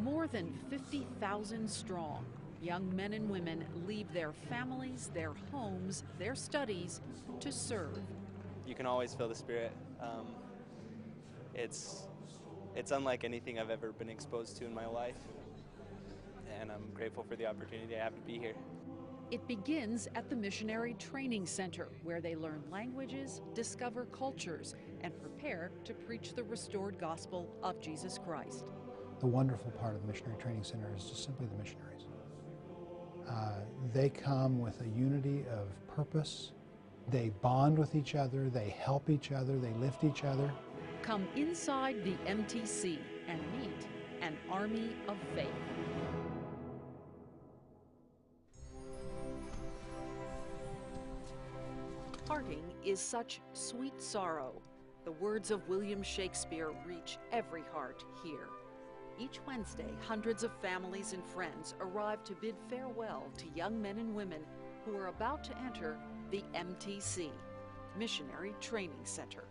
More than 50,000 strong, young men and women leave their families, their homes, their studies to serve. You can always feel the spirit. It's unlike anything I've ever been exposed to in my life, and I'm grateful for the opportunity I have to be here. It begins at the Missionary Training Center, where they learn languages, discover cultures, and prepare to preach the restored gospel of Jesus Christ. The wonderful part of the Missionary Training Center is just simply the missionaries. They come with a unity of purpose. They bond with each other, they help each other, they lift each other. Come inside the MTC and meet an army of faith. Parting is such sweet sorrow. The words of William Shakespeare reach every heart here. Each Wednesday, hundreds of families and friends arrive to bid farewell to young men and women who are about to enter the MTC, Missionary Training Center.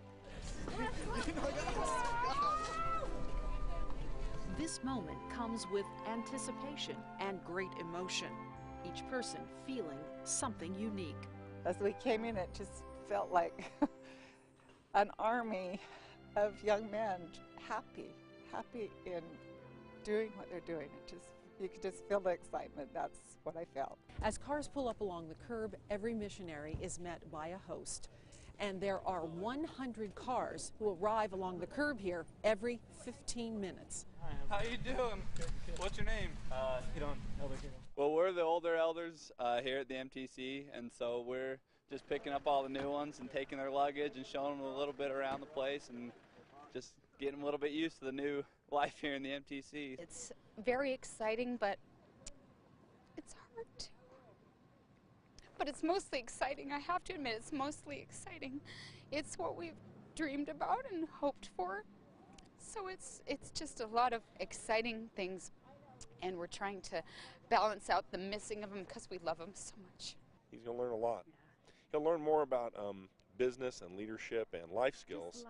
This moment comes with anticipation and great emotion, each person feeling something unique. As we came in, it just felt like an army of young men, happy in doing what they're doing. You could just feel the excitement. That's what I felt. As cars pull up along the curb, every missionary is met by a host. And there are 100 cars who arrive along the curb here every 15 minutes. How you doing? What's your name? Well, we're the older elders here at the MTC, and so we're just picking up all the new ones and taking their luggage and showing them a little bit around the place and just getting them a little bit used to the new life here in the MTC. It's very exciting, but it's hard too. But it's mostly exciting. I have to admit, it's mostly exciting. It's what we've dreamed about and hoped for. So it's just a lot of exciting things, and we're trying to balance out the missing of them because we love them so much. He's going to learn a lot. He'll learn more about business and leadership and life skills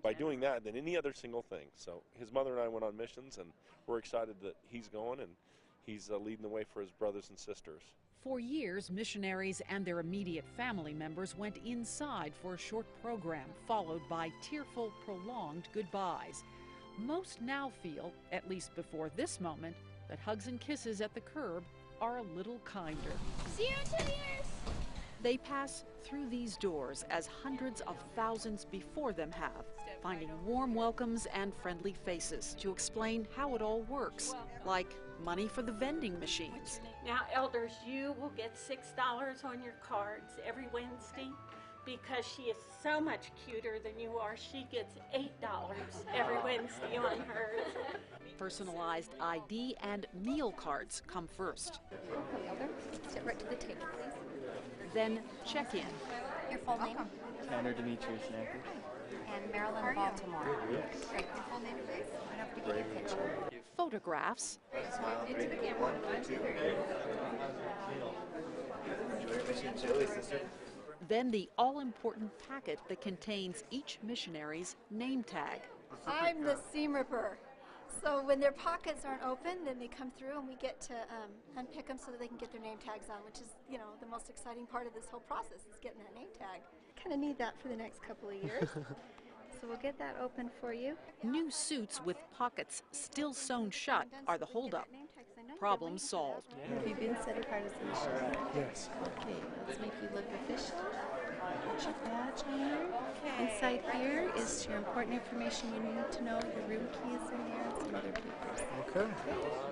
by doing that than any other single thing. So his mother and I went on missions, and we're excited that he's going, and he's leading the way for his brothers and sisters. For years, missionaries and their immediate family members went inside for a short program, followed by tearful, prolonged goodbyes. Most now feel, at least before this moment, that hugs and kisses at the curb are a little kinder. See you in 2 years! They pass through these doors as hundreds of thousands before them have, finding warm welcomes and friendly faces to explain how it all works, like money for the vending machines. Now, elders, you will get $6 on your cards every Wednesday. Because she is so much cuter than you are, she gets $8 every Wednesday on hers. Personalized ID and meal cards come first. Elder, sit right to the table, please. Then check-in. Your full name? Tanner Demetrius Snacker. And Marilyn Baltimore. Great. Your full name, please. I don't have to get your picture. Photographs. Into the camera. 1, 2, 3. Then the all-important packet that contains each missionary's name tag. I'm the seam ripper. So when their pockets aren't open, then they come through and we get to unpick them so that they can get their name tags on, which is, you know, the most exciting part of this whole process is getting that name tag. Kind of need that for the next couple of years. So we'll get that open for you. New suits with pockets still sewn shut are the holdup. Problem solved. Have you been set apart as a missionary? Yes. Okay, let's make you look official. Put your badge on there. Okay. Inside here is your important information you need to know. Your room key is in there and some other papers. Okay.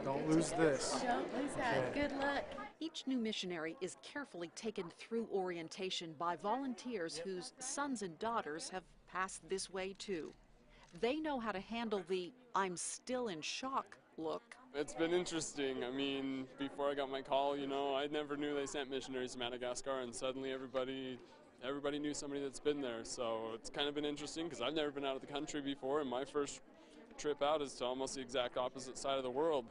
Don't lose this. Don't lose that. Good luck. Each new missionary is carefully taken through orientation by volunteers whose sons and daughters have passed this way too. They know how to handle the "I'm still in shock" look. It's been interesting. I mean, before I got my call, you know, I never knew they sent missionaries to Madagascar, and suddenly everybody knew somebody that's been there. So it's kind of been interesting because I've never been out of the country before, and my first trip out is to almost the exact opposite side of the world.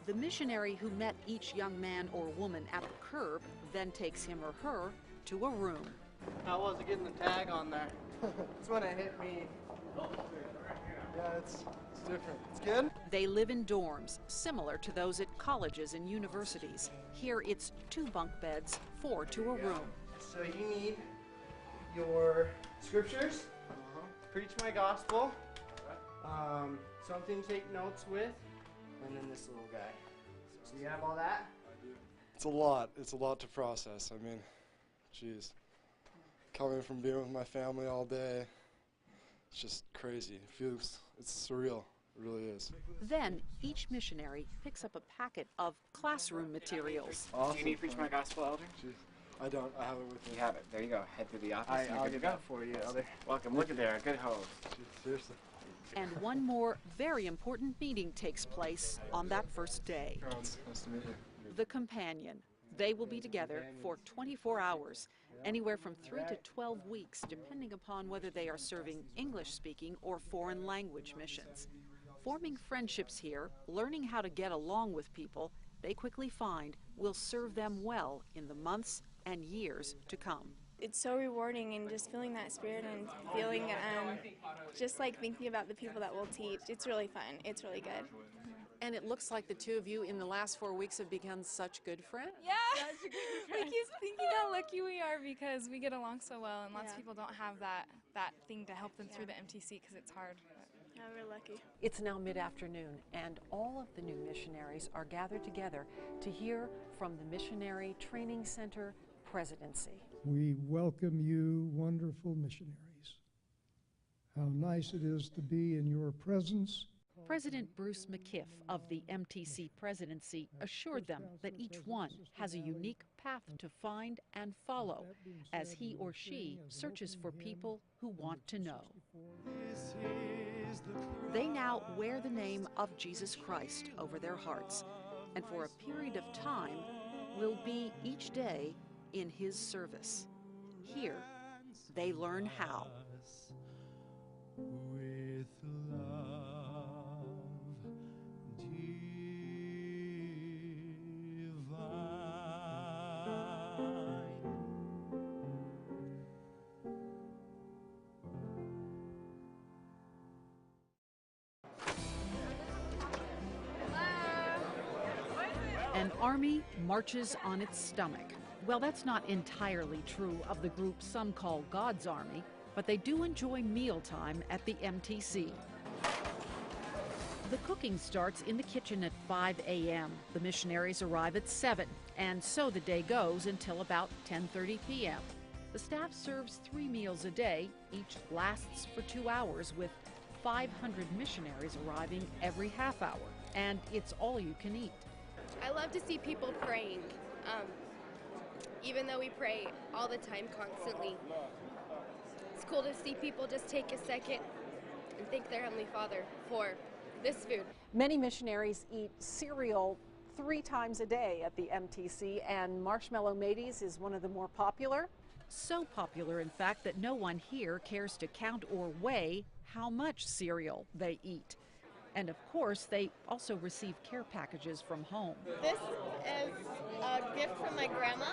The missionary who met each young man or woman at the curb then takes him or her to a room. How was it getting the tag on there? It's when it hit me. Yeah, it's different. It's good. They live in dorms, similar to those at colleges and universities. Here it's 2 bunk beds, 4 to a room. So you need your scriptures, preach my gospel, something to take notes with, and then this little guy. So you have all that? It's a lot. It's a lot to process. I mean, geez. Coming from being with my family all day, it's just crazy. It's surreal. It really is. Then each missionary picks up a packet of classroom materials. Awesome. Do you need to preach my gospel, Elder? Jeez. I don't. I have it with me. You have it. There you go. Head through the office. I'll get that for you, Elder. Welcome. Look at there. Good host. Jeez, seriously. And one more very important meeting takes place on that first day. Nice to meet you. The Companion. They will be together for 24 hours, anywhere from 3 to 12 weeks, depending upon whether they are serving English-speaking or foreign language missions. Forming friendships here, learning how to get along with people, they quickly find will serve them well in the months and years to come. It's so rewarding, and just feeling that spirit and feeling just like thinking about the people that we'll teach. It's really fun. It's really good. And it looks like the two of you in the last 4 weeks have become such good friends. Yeah, we keep thinking how lucky we are because we get along so well, and lots of people don't have that thing to help them through the MTC because it's hard. Yeah, we're lucky. It's now mid-afternoon, and all of the new missionaries are gathered together to hear from the Missionary Training Center Presidency. We welcome you, wonderful missionaries. How nice it is to be in your presence. President Bruce McKiff of the MTC presidency assured them that each one has a unique path to find and follow as he or she searches for people who want to know. They now wear the name of Jesus Christ over their hearts, and for a period of time will be each day in his service. Here, they learn how. With love An army marches on its stomach. Well, that's not entirely true of the group some call God's Army, but they do enjoy mealtime at the MTC. The cooking starts in the kitchen at 5 a.m. The missionaries arrive at 7, and so the day goes until about 10:30 p.m. The staff serves 3 meals a day. Each lasts for 2 hours, with 500 missionaries arriving every half hour, and it's all you can eat. I love to see people praying, even though we pray all the time, constantly. It's cool to see people just take a second and thank their Heavenly Father for this food. Many missionaries eat cereal 3 times a day at the MTC, and Marshmallow Mateys is one of the more popular. So popular, in fact, that no one here cares to count or weigh how much cereal they eat. And of course, they also receive care packages from home. This is a gift from my grandma.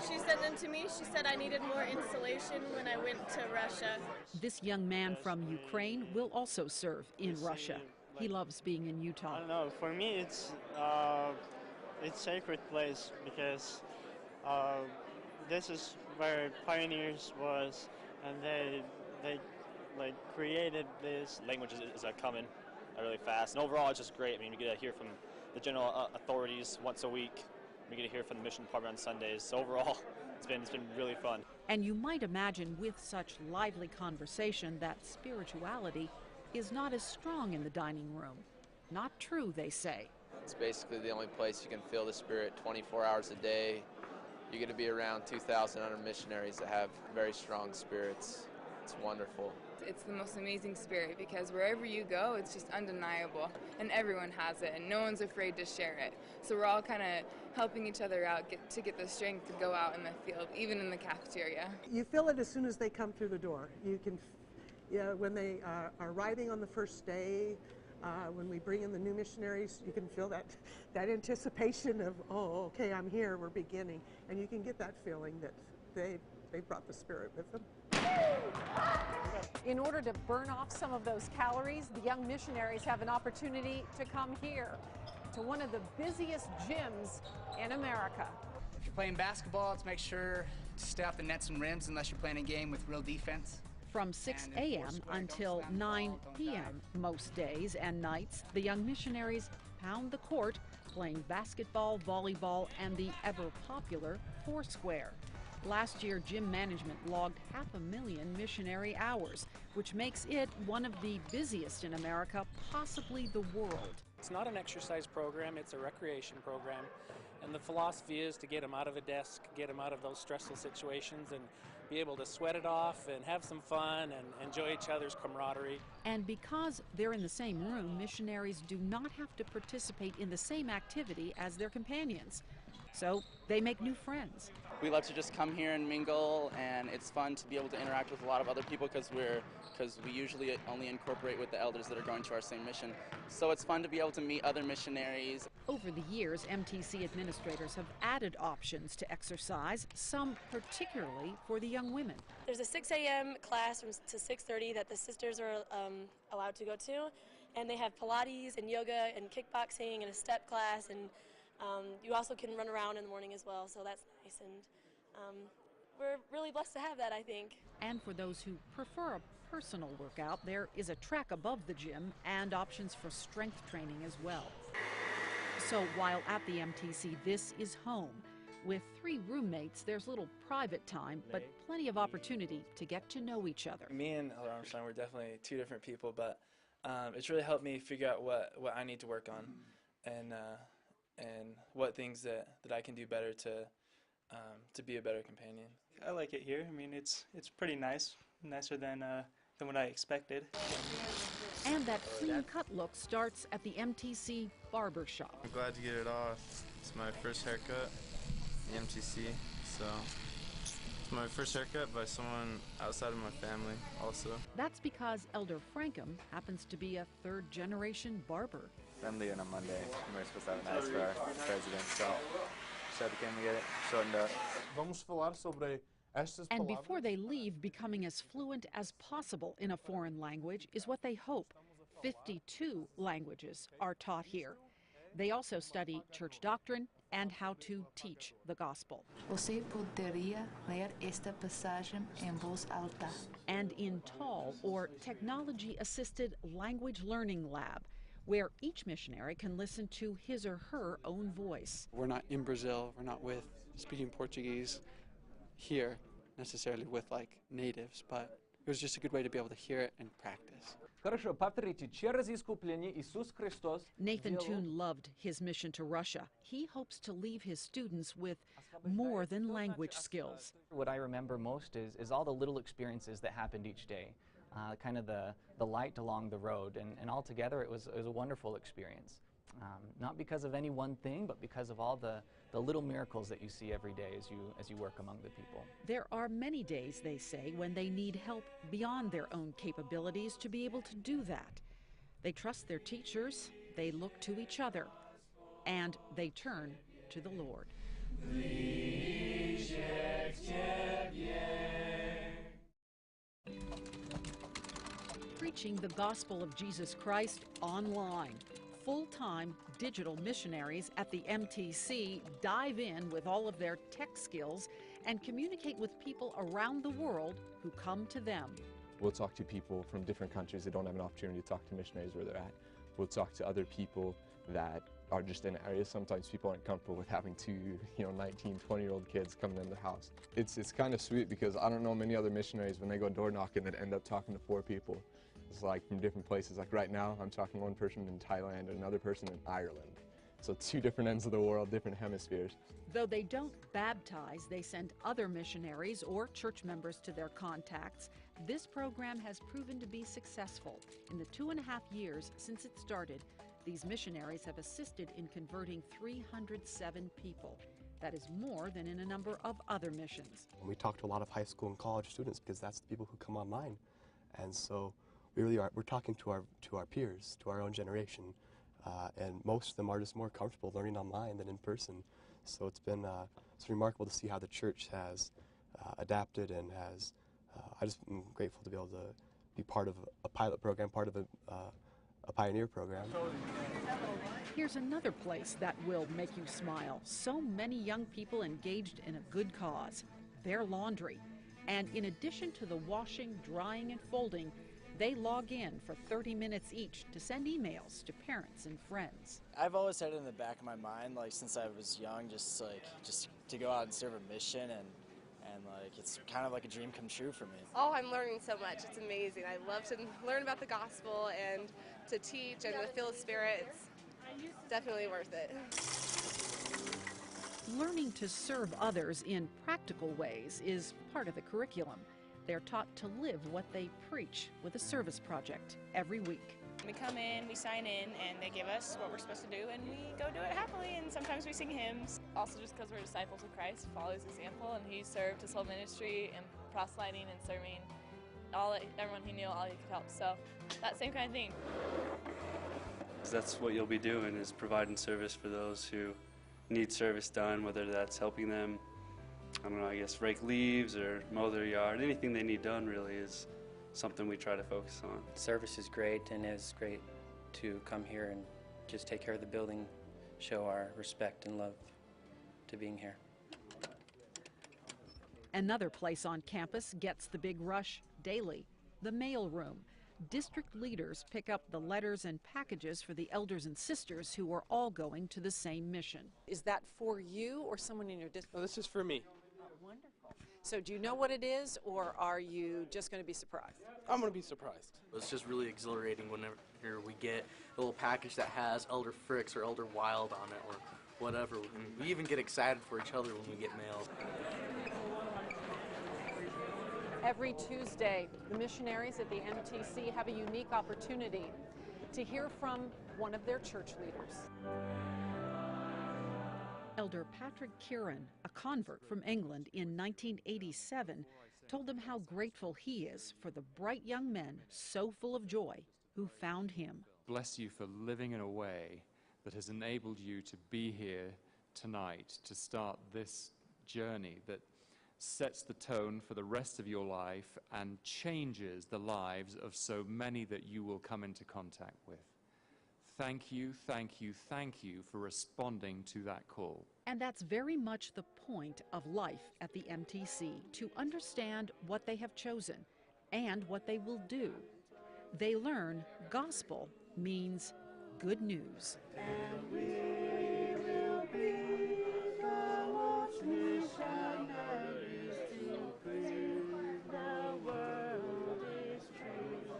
She sent them to me. She said I needed more insulation when I went to Russia. This young man from Ukraine will also serve in Russia. He loves being in Utah. I don't know. For me, it's sacred place because this is where pioneers was, and they like created this. Language is coming really fast, and overall it's just great. I mean, we get to hear from the general authorities once a week. We get to hear from the mission department on Sundays. So overall, it's been really fun. And you might imagine with such lively conversation that spirituality is not as strong in the dining room. Not true, they say. It's basically the only place you can feel the Spirit 24 hours a day. You get to be around 2,000 other missionaries that have very strong spirits. It's wonderful. It's the most amazing spirit because wherever you go, it's just undeniable, and everyone has it, and no one's afraid to share it. So we're all kind of helping each other out to get the strength to go out in the field, even in the cafeteria. You feel it as soon as they come through the door. You can, when they are arriving on the first day, when we bring in the new missionaries, you can feel that anticipation of, oh, okay, I'm here, we're beginning, and you can get that feeling that they brought the Spirit with them. In order to burn off some of those calories, the young missionaries have an opportunity to come here to one of the busiest gyms in America. If you're playing basketball, let's make sure to stay off the nets and rims unless you're playing a game with real defense. From 6 a.m. until 9 p.m. most days and nights, the young missionaries pound the court, playing basketball, volleyball, and the ever-popular Foursquare. Last year, gym management logged 500,000 missionary hours, which makes it one of the busiest in America, possibly the world. It's not an exercise program, it's a recreation program. And the philosophy is to get them out of a desk, get them out of those stressful situations, and be able to sweat it off and have some fun and enjoy each other's camaraderie. And because they're in the same room, missionaries do not have to participate in the same activity as their companions. So they make new friends. We love to just come here and mingle, and it's fun to be able to interact with a lot of other people because we usually only incorporate with the elders that are going to our same mission. So it's fun to be able to meet other missionaries. Over the years, MTC administrators have added options to exercise, some particularly for the young women. There's a 6 a.m. class to 6:30 that the sisters are allowed to go to, and they have Pilates and yoga and kickboxing and a step class, and you also can run around in the morning as well, so that's nice, and we're really blessed to have that, I think. And for those who prefer a personal workout, there is a track above the gym and options for strength training as well. So while at the MTC, this is home. With 3 roommates, there's little private time, but plenty of opportunity to get to know each other. Me and Elder Armstrong were definitely 2 different people, but it's really helped me figure out what I need to work on and what things that I can do better to be a better companion. I like it here. I mean, it's pretty nice, nicer than what I expected. And that clean-cut look starts at the MTC barber shop. I'm glad to get it off. It's my first haircut, the MTC, so it's my first haircut by someone outside of my family also. That's because Elder Frankham happens to be a 3rd-generation barber. Friendly on a Monday. We're supposed to have a nice for our president, so I came to get it shortened up. Vamos falar sobre estas And palavras. before they leave, becoming as fluent as possible in a foreign language is what they hope. 52 languages are taught here. They also study church doctrine and how to teach the gospel. Você poderia ler esta passagem em voz alta. And in TAL, or Technology-Assisted Language Learning Lab, where each missionary can listen to his or her own voice. We're not in Brazil, we're not with speaking Portuguese here necessarily with like natives, but it was just a good way to be able to hear it and practice. Nathan Toon loved his mission to Russia. He hopes to leave his students with more than language skills. What I remember most is all the little experiences that happened each day. Kind of the light along the road, and altogether it was a wonderful experience. Not because of any one thing, but because of all the little miracles that you see every day as you work among the people. There are many days, they say, when they need help beyond their own capabilities to be able to do that. They trust their teachers, they look to each other, and they turn to the Lord. Preaching the gospel of Jesus Christ online. Full-time digital missionaries at the MTC dive in with all of their tech skills and communicate with people around the world who come to them. We'll talk to people from different countries that don't have an opportunity to talk to missionaries where they're at. We'll talk to other people that are just in areas. Sometimes people aren't comfortable with having 2, 19, 20-year-old kids coming in their house. It's kind of sweet because I don't know many other missionaries when they go door knocking that end up talking to 4 people. It's like from different places. Like right now, I'm talking to one person in Thailand and another person in Ireland. So 2 different ends of the world, different hemispheres. Though they don't baptize, they send other missionaries or church members to their contacts. This program has proven to be successful. In the 2.5 years since it started, these missionaries have assisted in converting 307 people. That is more than in a number of other missions. We talk to a lot of high school and college students because that's the people who come online. And so we really are, we're talking to our peers, to our own generation. And most of them are just more comfortable learning online than in person. So it's been it's remarkable to see how the church has adapted and has I just am grateful to be able to be part of a pilot program, part of a pioneer program. Here's another place that will make you smile. So many young people engaged in a good cause, their laundry. And in addition to the washing, drying, and folding, they log in for 30 minutes each to send emails to parents and friends. I've always had it in the back of my mind, like since I was young, just to go out and serve a mission, and like it's kind of like a dream come true for me. Oh, I'm learning so much. It's amazing. I love to learn about the gospel and to teach and to feel the Spirit. It's definitely worth it. Learning to serve others in practical ways is part of the curriculum. They're taught to live what they preach with a service project every week. We come in, we sign in, and they give us what we're supposed to do, and we go do it happily, and sometimes we sing hymns. Also just because we're disciples of Christ, follow his example, and he served his whole ministry in proselyting and serving everyone he knew, all he could help. So that same kind of thing. That's what you'll be doing, is providing service for those who need service done, whether that's helping them, I don't know, I guess rake leaves or mow their yard. Anything they need done really is something we try to focus on. Service is great, and it's great to come here and just take care of the building, show our respect and love to being here. Another place on campus gets the big rush daily, the mail room. District leaders pick up the letters and packages for the elders and sisters who are all going to the same mission. Is that for you or someone in your district? No, this is for me. Wonderful. So do you know what it is, or are you just going to be surprised? I'm going to be surprised. It's just really exhilarating whenever we get a little package that has Elder Fricks or Elder Wild on it or whatever. And we even get excited for each other when we get mail. Every Tuesday, the missionaries at the MTC have a unique opportunity to hear from one of their church leaders. Elder Patrick Kieran, a convert from England in 1987, told them how grateful he is for the bright young men so full of joy who found him. Bless you for living in a way that has enabled you to be here tonight, to start this journey that sets the tone for the rest of your life and changes the lives of so many that you will come into contact with. Thank you, thank you, thank you for responding to that call. And that's very much the point of life at the MTC, to understand what they have chosen and what they will do. They learn gospel means good news. And we will be the Lord's missionaries to prove the world is true.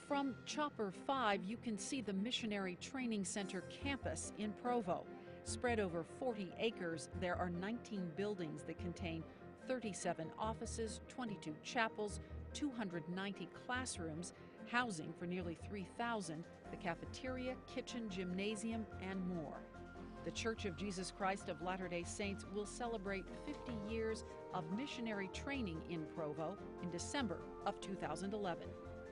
From Chopper 5, you can see the Missionary Training Center campus in Provo. Spread over 40 acres, there are 19 buildings that contain 37 offices, 22 chapels, 290 classrooms, housing for nearly 3,000, the cafeteria, kitchen, gymnasium, and more. The Church of Jesus Christ of Latter-day Saints will celebrate 50 years of missionary training in Provo in December of 2011.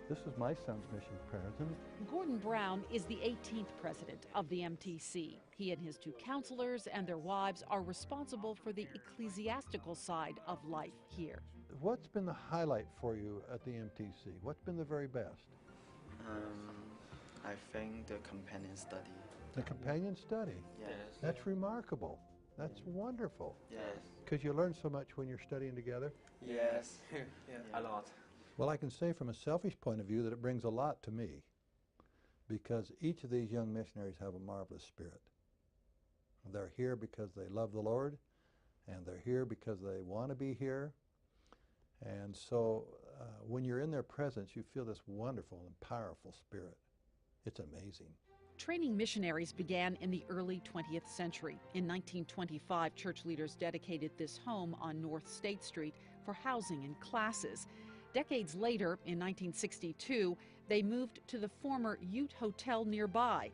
This is my son's mission president. Gordon Brown is the 18th president of the MTC. He and his two counselors and their wives are responsible for the ecclesiastical side of life here. What's been the highlight for you at the MTC? What's been the very best? I think the companion study. The companion study? Yes. That's remarkable. That's wonderful. Yes. Because you learn so much when you're studying together? Yes, a lot. Well, I can say from a selfish point of view that it brings a lot to me, because each of these young missionaries have a marvelous spirit. They're here because they love the Lord, and they're here because they want to be here. And so when you're in their presence, you feel this wonderful and powerful spirit. It's amazing. Training missionaries began in the early 20th century. In 1925, church leaders dedicated this home on North State Street for housing and classes. Decades later, in 1962, they moved to the former Ute Hotel nearby,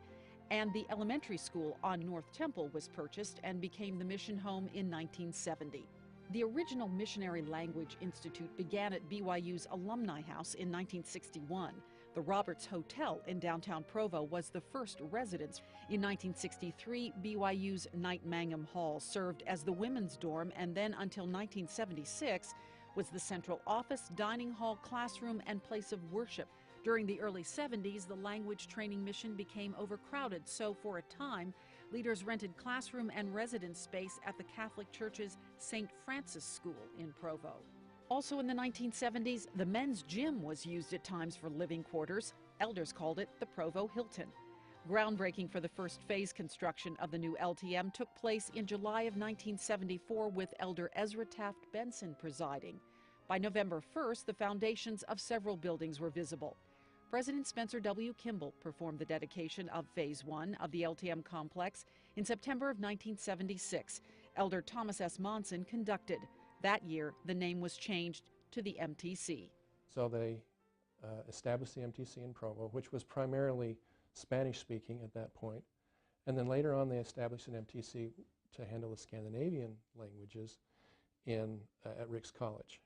and the elementary school on North Temple was purchased and became the mission home in 1970. The original Missionary Language Institute began at BYU's Alumni House in 1961. The Roberts Hotel in downtown Provo was the first residence. In 1963, BYU's Knight Mangum Hall served as the women's dorm, and then until 1976, was the central office, dining hall, classroom, and place of worship. During the early 70s, the language training mission became overcrowded, so for a time, leaders rented classroom and residence space at the Catholic Church's St. Francis School in Provo. Also in the 1970s, the men's gym was used at times for living quarters. Elders called it the Provo Hilton. Groundbreaking for the first phase construction of the new LTM took place in July of 1974 with Elder Ezra Taft Benson presiding. By November 1st, the foundations of several buildings were visible. President Spencer W. Kimball performed the dedication of Phase 1 of the LTM complex in September of 1976. Elder Thomas S. Monson conducted. That year, the name was changed to the MTC. So they established the MTC in Provo, which was primarily Spanish-speaking at that point. And then later on, they established an MTC to handle the Scandinavian languages at Ricks College.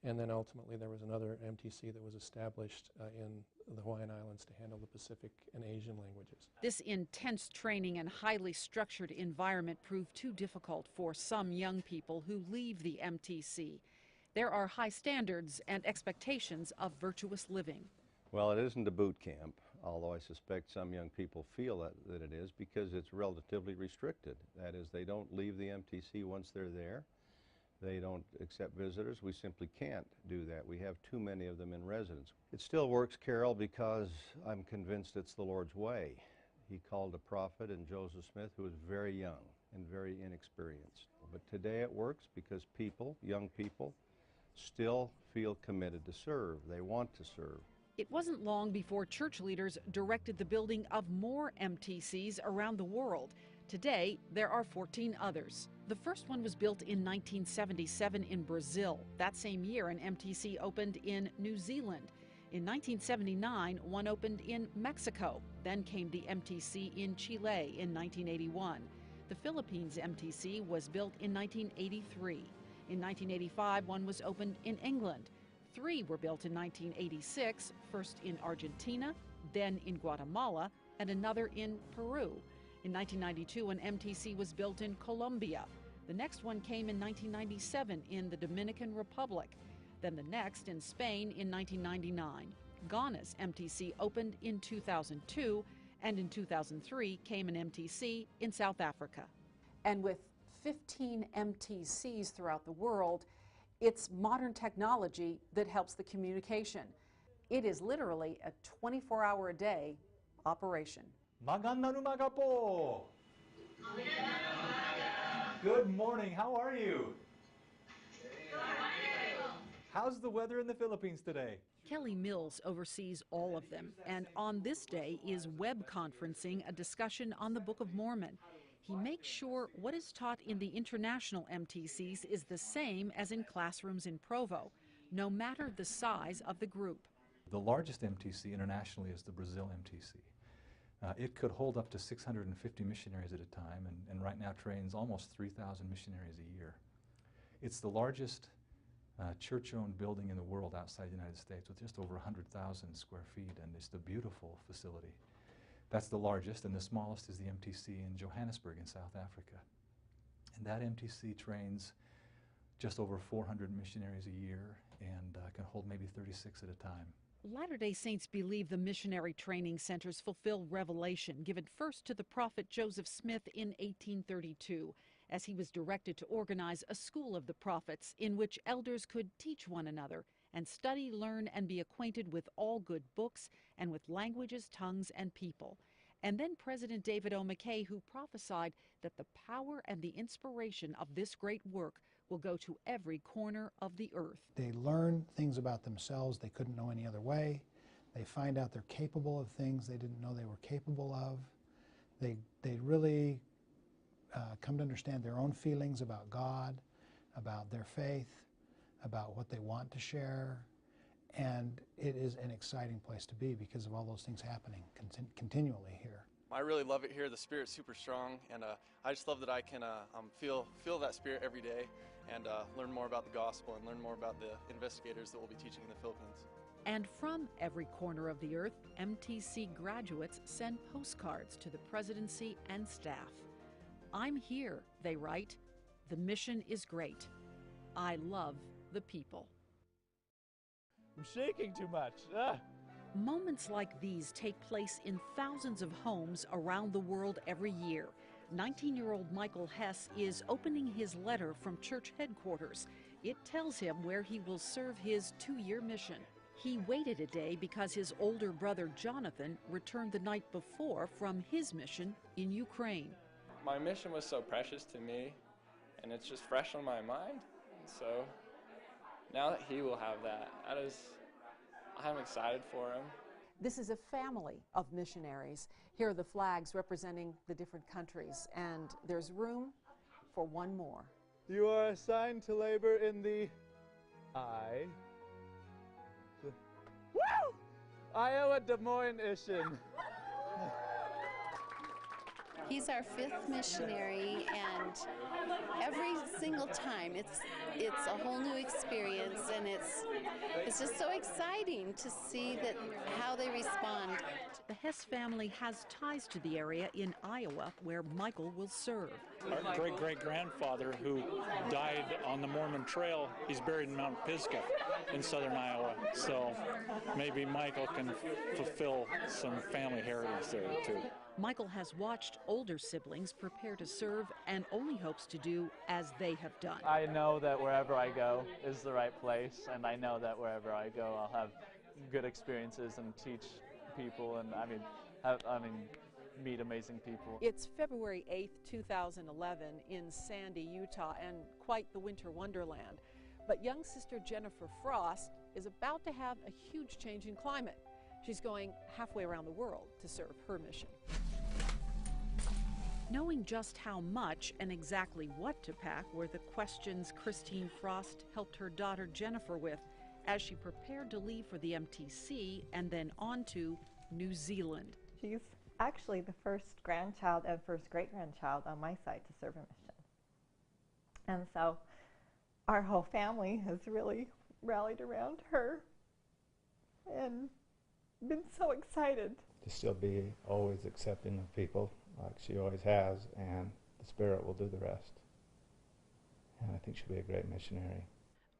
And then ultimately, there was another MTC that was established in the Hawaiian Islands to handle the Pacific and Asian languages. This intense training and highly structured environment proved too difficult for some young people who leave the MTC. There are high standards and expectations of virtuous living. Well, it isn't a boot camp, although I suspect some young people feel that it is, because it's relatively restricted. That is, they don't leave the MTC once they're there. They don't accept visitors. We simply can't do that. We have too many of them in residence. It still works, Carol, because I'm convinced it's the Lord's way. He called a prophet in Joseph Smith who was very young and very inexperienced. But today it works because people, young people, still feel committed to serve. They want to serve. It wasn't long before church leaders directed the building of more MTCs around the world. Today, there are 14 others. The first one was built in 1977 in Brazil. That same year, an MTC opened in New Zealand. In 1979, one opened in Mexico. Then came the MTC in Chile in 1981. The Philippines MTC was built in 1983. In 1985, one was opened in England. 3 were built in 1986, first in Argentina, then in Guatemala, and another in Peru. In 1992, an MTC was built in Colombia. The next one came in 1997 in the Dominican Republic. Then the next in Spain in 1999. Ghana's MTC opened in 2002, and in 2003 came an MTC in South Africa. And with 15 MTCs throughout the world, it's modern technology that helps the communication. It is literally a 24-hour-a-day operation. Magandang umaga po. Good morning. How are you? How's the weather in the Philippines today? Kelly Mills oversees all of them, and on this day is web conferencing a discussion on the Book of Mormon. He makes sure what is taught in the international MTCs is the same as in classrooms in Provo, no matter the size of the group. The largest MTC internationally is the Brazil MTC. It could hold up to 650 missionaries at a time, and right now trains almost 3,000 missionaries a year. It's the largest church-owned building in the world outside the United States, with just over 100,000 square feet, and it's a beautiful facility. That's the largest, and the smallest is the MTC in Johannesburg in South Africa. And that MTC trains just over 400 missionaries a year and can hold maybe 36 at a time. Latter-day Saints believe the missionary training centers fulfill revelation given first to the prophet Joseph Smith in 1832, as he was directed to organize a school of the prophets in which elders could teach one another and study, learn, and be acquainted with all good books and with languages, tongues, and people. And then President David O. McKay, who prophesied that the power and the inspiration of this great work will go to every corner of the earth. They learn things about themselves they couldn't know any other way. They find out they're capable of things they didn't know they were capable of. They really come to understand their own feelings about God, about their faith, about what they want to share. And it is an exciting place to be because of all those things happening continually here. I really love it here. The Spirit's super strong, and I just love that I can feel that Spirit every day and learn more about the gospel and learn more about the investigators that will be teaching in the Philippines. And from every corner of the earth, MTC graduates send postcards to the presidency and staff. "I'm here," they write. "The mission is great. I love the people. I'm shaking too much. Ah. Moments like these take place in thousands of homes around the world every year. 19-year-old Michael Hess is opening his letter from church headquarters. It tells him where he will serve his 2-year mission. He waited a day because his older brother Jonathan returned the night before from his mission in Ukraine. My mission was so precious to me, and it's just fresh on my mind. So now that he will have that, I'm excited for him. This is a family of missionaries. Here are the flags representing the different countries, and there's room for one more. You are assigned to labor in the Iowa Des Moines Mission. He's our 5th missionary, and every single time it's a whole new experience, and it's just so exciting to see how they respond. The Hess family has ties to the area in Iowa where Michael will serve. Our great-great-grandfather, who died on the Mormon Trail, he's buried in Mount Pisgah in southern Iowa. So maybe Michael can fulfill some family heritage there too. Michael has watched older siblings prepare to serve and only hopes to do as they have done. I know that wherever I go is the right place, and I know that wherever I go I'll have good experiences and teach people, and meet amazing people. It's February 8th, 2011 in Sandy, Utah, and quite the winter wonderland. But young Sister Jennifer Frost is about to have a huge change in climate. She's going halfway around the world to serve her mission. Knowing just how much and exactly what to pack were the questions Christine Frost helped her daughter Jennifer with as she prepared to leave for the MTC and then on to New Zealand. She's actually the first grandchild and first great-grandchild on my side to serve a mission. And so our whole family has really rallied around her and been so excited. To still be always accepting of people like she always has, and the Spirit will do the rest. And I think she'll be a great missionary.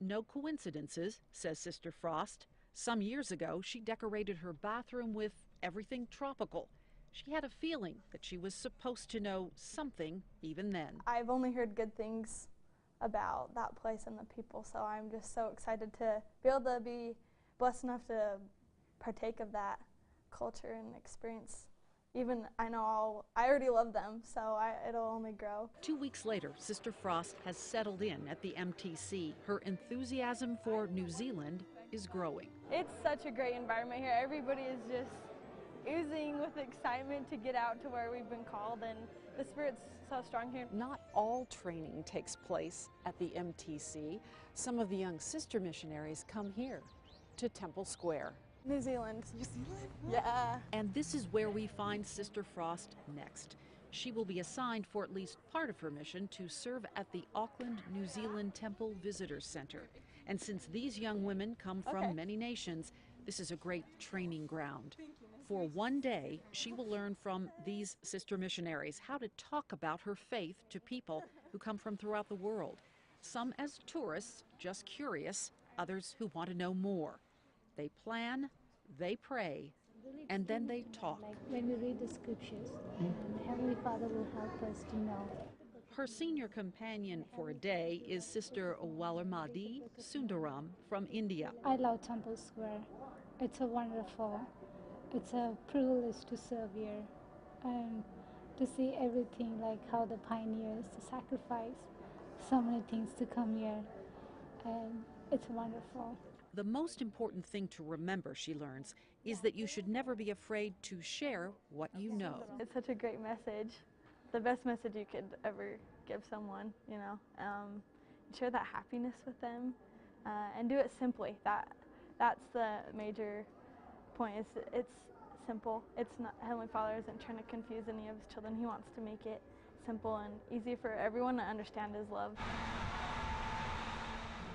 No coincidences, says Sister Frost. Some years ago, she decorated her bathroom with everything tropical. She had a feeling that she was supposed to know something even then. I've only heard good things about that place and the people, so I'm just so excited to be able to be blessed enough to partake of that culture and experience. Even I already love them, so it'll only grow. 2 weeks later, Sister Frost has settled in at the MTC. Her enthusiasm for New Zealand is growing. It's such a great environment here. Everybody is just oozing with excitement to get out to where we've been called, and the Spirit's so strong here. Not all training takes place at the MTC. Some of the young sister missionaries come here to Temple Square. New Zealand. New Zealand? Yeah. And this is where we find Sister Frost next. She will be assigned for at least part of her mission to serve at the Auckland, New Zealand Temple Visitor Center. And since these young women come from many nations, this is a great training ground. For one day, she will learn from these sister missionaries how to talk about her faith to people who come from throughout the world. Some as tourists, just curious, others who want to know more. They plan, they pray, and then they talk. Like when we read the scriptures, Heavenly Father will help us to know. Her senior companion for a day is Sister Walamadi Sundaram from India. I love Temple Square. It's it's a privilege to serve here and to see everything, like how the pioneers sacrifice so many things to come here, and it's wonderful. The most important thing to remember, she learns, is that you should never be afraid to share what you know. It's such a great message. The best message you could ever give someone, you know. Share that happiness with them and do it simply. That's the major point. It's simple. It's not, Heavenly Father isn't trying to confuse any of His children. He wants to make it simple and easy for everyone to understand His love.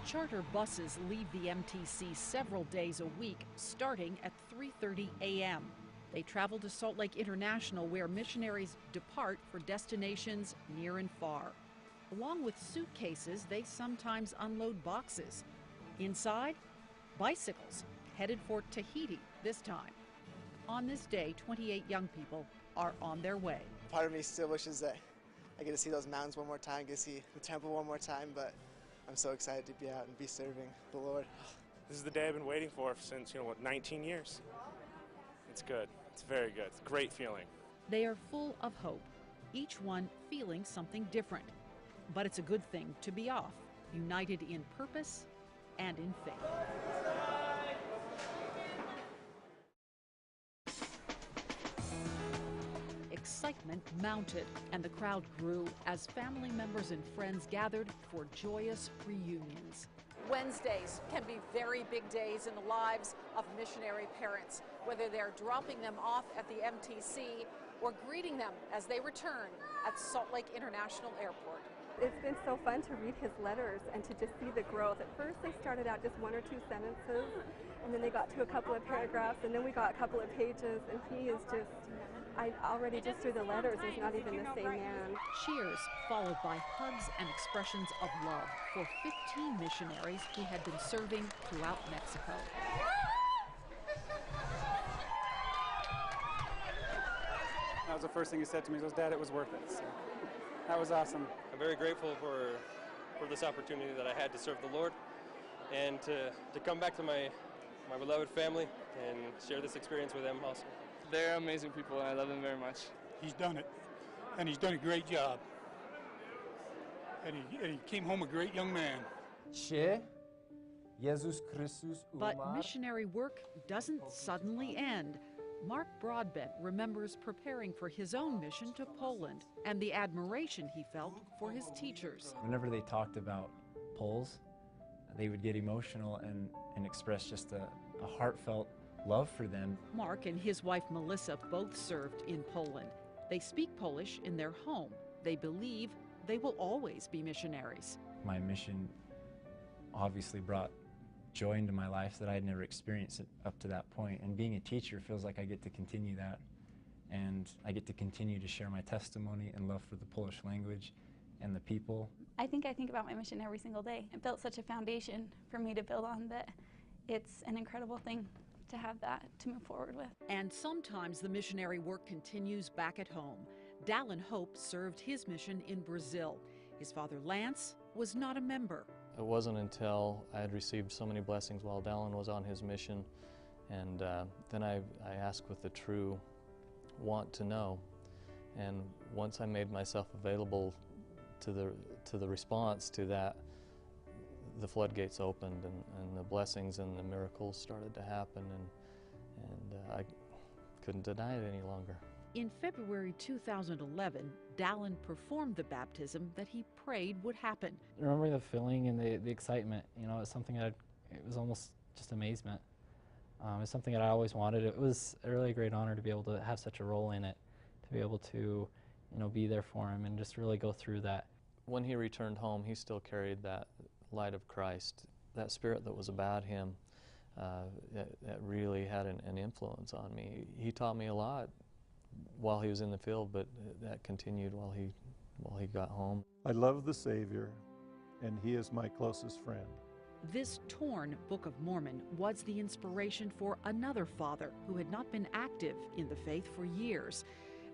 Charter buses leave the MTC several days a week, starting at 3:30 a.m. They travel to Salt Lake International, where missionaries depart for destinations near and far. Along with suitcases, they sometimes unload boxes. Inside, bicycles headed for Tahiti this time. On this day, 28 young people are on their way. Part of me still wishes that I get to see those mountains one more time, get to see the temple one more time, but I'm so excited to be out and be serving the Lord. This is the day I've been waiting for since, 19 years. It's good. It's very good. It's a great feeling. They are full of hope, each one feeling something different. But it's a good thing to be off, united in purpose and in faith. Excitement mounted, and the crowd grew as family members and friends gathered for joyous reunions. Wednesdays can be very big days in the lives of missionary parents, whether they're dropping them off at the MTC or greeting them as they return at Salt Lake International Airport. It's been so fun to read his letters and to just see the growth. At first they started out just 1 or 2 sentences, and then they got to a couple of paragraphs, and then we got a couple of pages, and he is just, already just through the letters, he's not even the same man. Cheers followed by hugs and expressions of love for 15 missionaries who had been serving throughout Mexico. That was the first thing he said to me. He goes, "Dad, it was worth it." So that was awesome. I'm very grateful for this opportunity that I had to serve the Lord and to come back to my beloved family and share this experience with them also. They're amazing people, and I love them very much. He's done it, and he's done a great job. And he came home a great young man. But missionary work doesn't suddenly end. Mark Broadbent remembers preparing for his own mission to Poland and the admiration he felt for his teachers. Whenever they talked about Poles, they would get emotional and express just a heartfelt love for them. Mark and his wife Melissa both served in Poland. They speak Polish in their home. They believe they will always be missionaries. My mission obviously brought joy into my life that I had never experienced up to that point. And being a teacher feels like I get to continue that. And I get to continue to share my testimony and love for the Polish language and the people. I think about my mission every single day. It built such a foundation for me to build on that it's an incredible thing to have that to move forward with. And sometimes the missionary work continues back at home. Dallin Hope served his mission in Brazil. His father Lance was not a member. It wasn't until I had received so many blessings while Dallin was on his mission, and then I asked with a true want to know. And once I made myself available to the response to that, the floodgates opened, and the blessings and the miracles started to happen, and I couldn't deny it any longer. In February 2011, Dallin performed the baptism that he prayed would happen. Remembering the feeling and the excitement, it's something that it was almost just amazement. It's something that I always wanted. It was a really great honor to be able to have such a role in it, to be able to, be there for him and just really go through that. When he returned home, he still carried that light of Christ, that spirit that was about him, that really had an influence on me. He taught me a lot while he was in the field, but that continued while he got home. I love the Savior, and he is my closest friend. This torn Book of Mormon was the inspiration for another father who had not been active in the faith for years.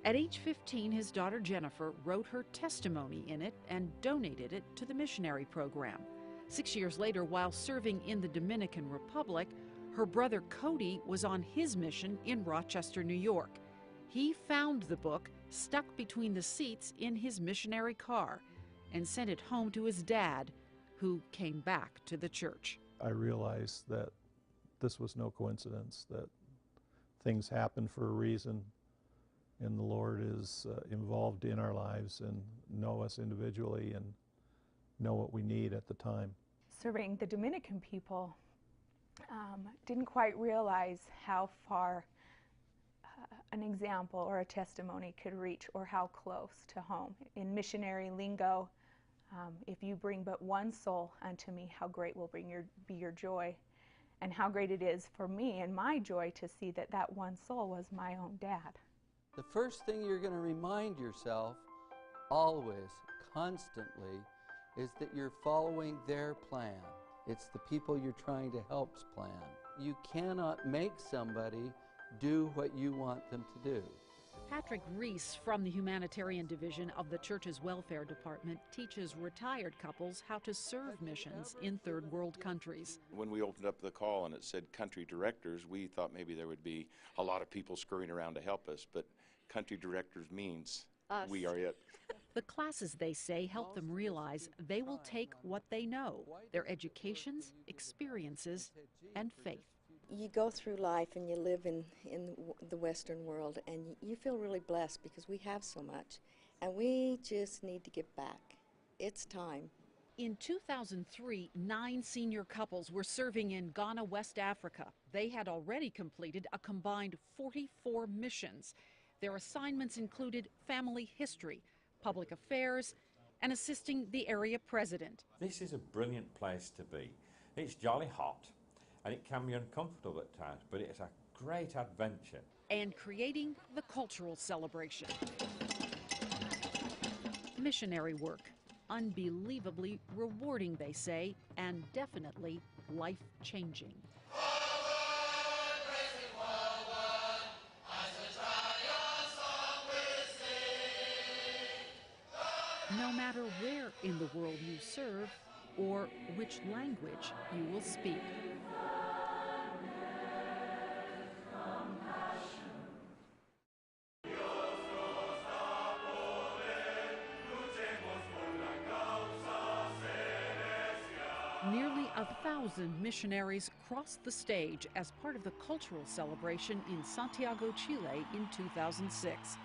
At age 15, his daughter Jennifer wrote her testimony in it and donated it to the missionary program. 6 years later, while serving in the Dominican Republic, her brother Cody was on his mission in Rochester, New York. He found the book stuck between the seats in his missionary car and sent it home to his dad, who came back to the church. I realized that this was no coincidence, that things happen for a reason, and the Lord is involved in our lives and know us individually and know what we need at the time. Serving the Dominican people, didn't quite realize how far an example or a testimony could reach, or how close to home. In missionary lingo, if you bring but one soul unto me, how great will be your joy, and how great it is for me and my joy to see that that one soul was my own dad. The first thing you're going to remind yourself always, constantly, is that you're following their plan. It's the people you're trying to help's plan. You cannot make somebody do what you want them to do. Patrick Reese from the Humanitarian Division of the Church's Welfare Department teaches retired couples how to serve missions in third world countries. When we opened up the call and it said country directors, we thought maybe there would be a lot of people scurrying around to help us, but country directors means us. We are it. The classes, they say, help them realize they will take what they know, their educations, experiences, and faith. You go through life and you live in the Western world, and you feel really blessed because we have so much, and we just need to give back. It's time. In 2003, 9 senior couples were serving in Ghana, West Africa. They had already completed a combined 44 missions. Their assignments included family history, public affairs, and assisting the area president. This is a brilliant place to be. It's jolly hot, and it can be uncomfortable at times, but it's a great adventure. And creating the cultural celebration. Missionary work, unbelievably rewarding, they say, and definitely life-changing. No matter where in the world you serve or which language you will speak. Nearly 1,000 missionaries crossed the stage as part of the cultural celebration in Santiago, Chile in 2006.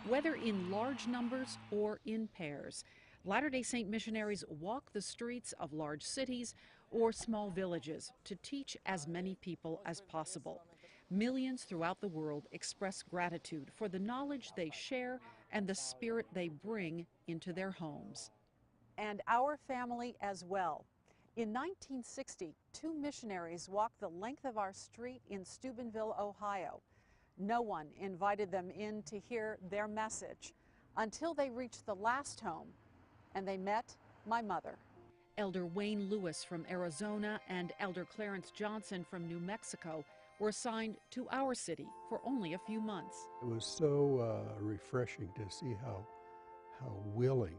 Whether in large numbers or in pairs, Latter-day Saint missionaries walk the streets of large cities or small villages to teach as many people as possible. Millions throughout the world express gratitude for the knowledge they share and the spirit they bring into their homes. And our family as well. In 1960, 2 missionaries walked the length of our street in Steubenville, Ohio. No one invited them in to hear their message until they reached the last home and they met my mother. Elder Wayne Lewis from Arizona and Elder Clarence Johnson from New Mexico were assigned to our city for only a few months. It was so refreshing to see how willing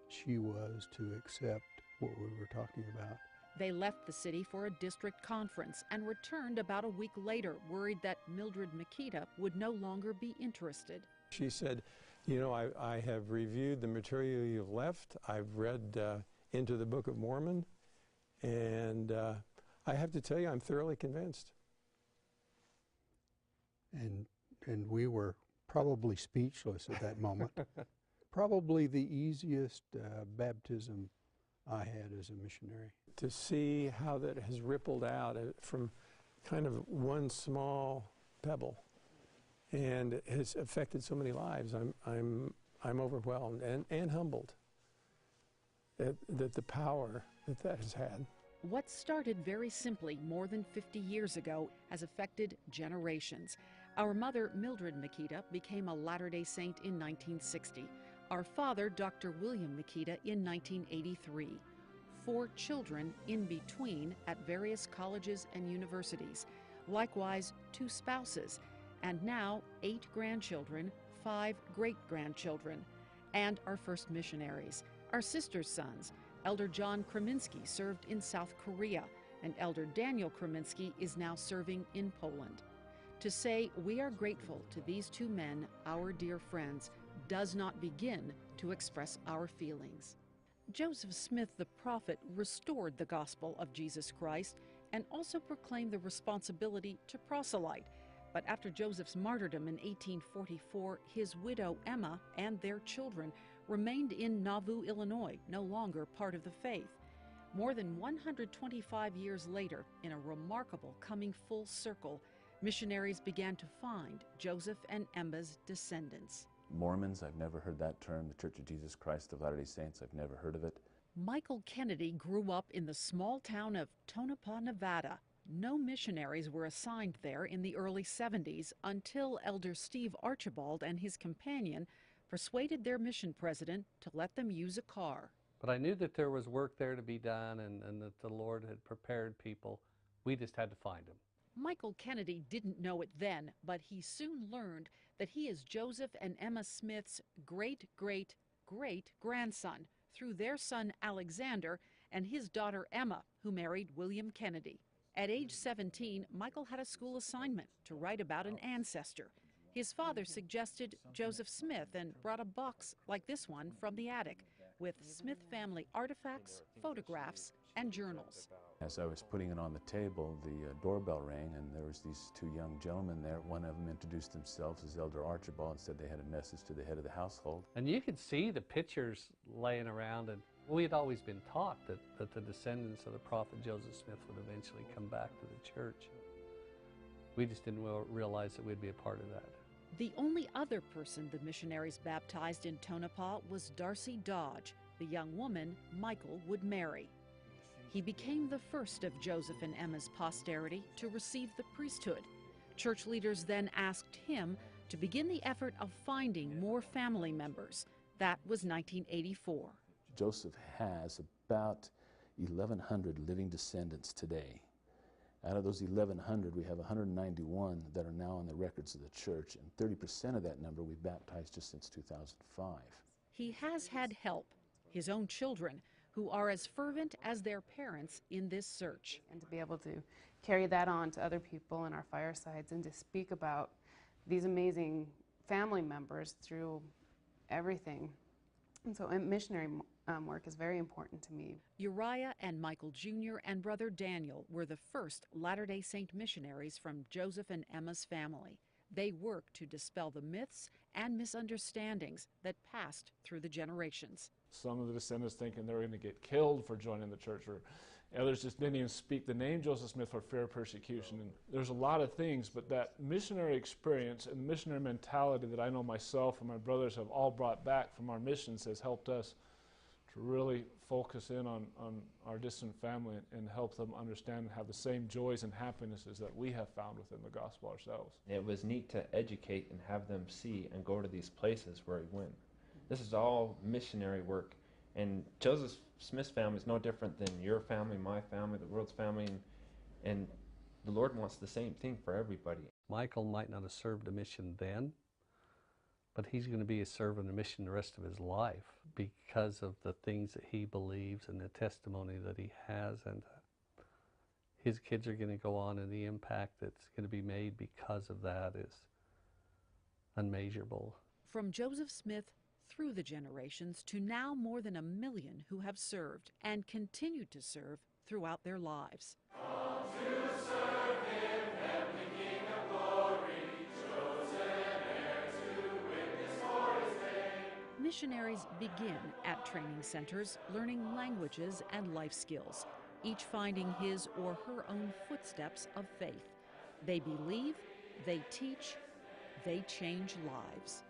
she was to accept what we were talking about. They left the city for a district conference and returned about a week later, worried that Mildred Makita would no longer be interested. She said, you know, I have reviewed the material you've left. I've read into the Book of Mormon, and I have to tell you, I'm thoroughly convinced. And we were probably speechless at that moment. Probably the easiest baptism I had as a missionary. To see how that has rippled out from kind of one small pebble and has affected so many lives, I'm overwhelmed and humbled at the power that has had. What started very simply more than 50 years ago has affected generations. Our mother, Mildred Makita, became a Latter-day Saint in 1960. Our father, Dr. William Makita, in 1983. 4 children in between at various colleges and universities. Likewise, 2 spouses, and now 8 grandchildren, 5 great-grandchildren, and our first missionaries. Our sister's sons, Elder John Kreminski served in South Korea, and Elder Daniel Kreminski is now serving in Poland. To say we are grateful to these 2 men, our dear friends, does not begin to express our feelings. Joseph Smith the prophet restored the gospel of Jesus Christ and also proclaimed the responsibility to proselyte. But after Joseph's martyrdom in 1844, his widow Emma and their children remained in Nauvoo, Illinois, no longer part of the faith. More than 125 years later, in a remarkable coming full circle, missionaries began to find Joseph and Emma's descendants. Mormons, I've never heard that term. The Church of Jesus Christ of Latter-day Saints, I've never heard of it. Michael Kennedy grew up in the small town of Tonopah, Nevada. No missionaries were assigned there in the early 70s until Elder Steve Archibald and his companion persuaded their mission president to let them use a car. But I knew that there was work there to be done and that the Lord had prepared people. We just had to find them. Michael Kennedy didn't know it then, but he soon learned that he is Joseph and Emma Smith's great-great-great-grandson through their son Alexander and his daughter Emma, who married William Kennedy. At age 17, Michael had a school assignment to write about an ancestor. His father suggested Joseph Smith and brought a box like this one from the attic with Smith family artifacts, photographs, and journals. As I was putting it on the table, the doorbell rang, and there was these two young gentlemen there. One of them introduced themselves as Elder Archibald and said they had a message to the head of the household. And you could see the pictures laying around, and we had always been taught that the descendants of the prophet Joseph Smith would eventually come back to the church. We just didn't realize that we'd be a part of that. The only other person the missionaries baptized in Tonopah was Darcy Dodge, the young woman Michael would marry. He became the first of Joseph and Emma's posterity to receive the priesthood. Church leaders then asked him to begin the effort of finding more family members. That was 1984. Joseph has about 1,100 living descendants today. Out of those 1,100, we have 191 that are now on the records of the church, and 30% of that number we've baptized just since 2005. He has had help, his own children, who are as fervent as their parents in this search. And to be able to carry that on to other people in our firesides and to speak about these amazing family members through everything. And so missionary work is very important to me. Uriah and Michael Jr. and brother Daniel were the first Latter-day Saint missionaries from Joseph and Emma's family. They worked to dispel the myths and misunderstandings that passed through the generations. Some of the descendants thinking they were going to get killed for joining the church, or others just didn't even speak the name Joseph Smith for fear of persecution. And there's a lot of things, but that missionary experience and missionary mentality that I know myself and my brothers have all brought back from our missions has helped us to really focus in on our distant family and help them understand and have the same joys and happinesses that we have found within the gospel ourselves. It was neat to educate and have them see and go to these places where he went. This is all missionary work, and Joseph Smith's family is no different than your family, my family, the world's family, and the Lord wants the same thing for everybody. Michael might not have served a mission then, but he's going to be a servant of a mission the rest of his life because of the things that he believes and the testimony that he has, and his kids are going to go on, and the impact that's going to be made because of that is unmeasurable. From Joseph Smith through the generations to now more than 1 million who have served and continue to serve throughout their lives. Missionaries begin at training centers, learning languages and life skills, each finding his or her own footsteps of faith. They believe, they teach, they change lives.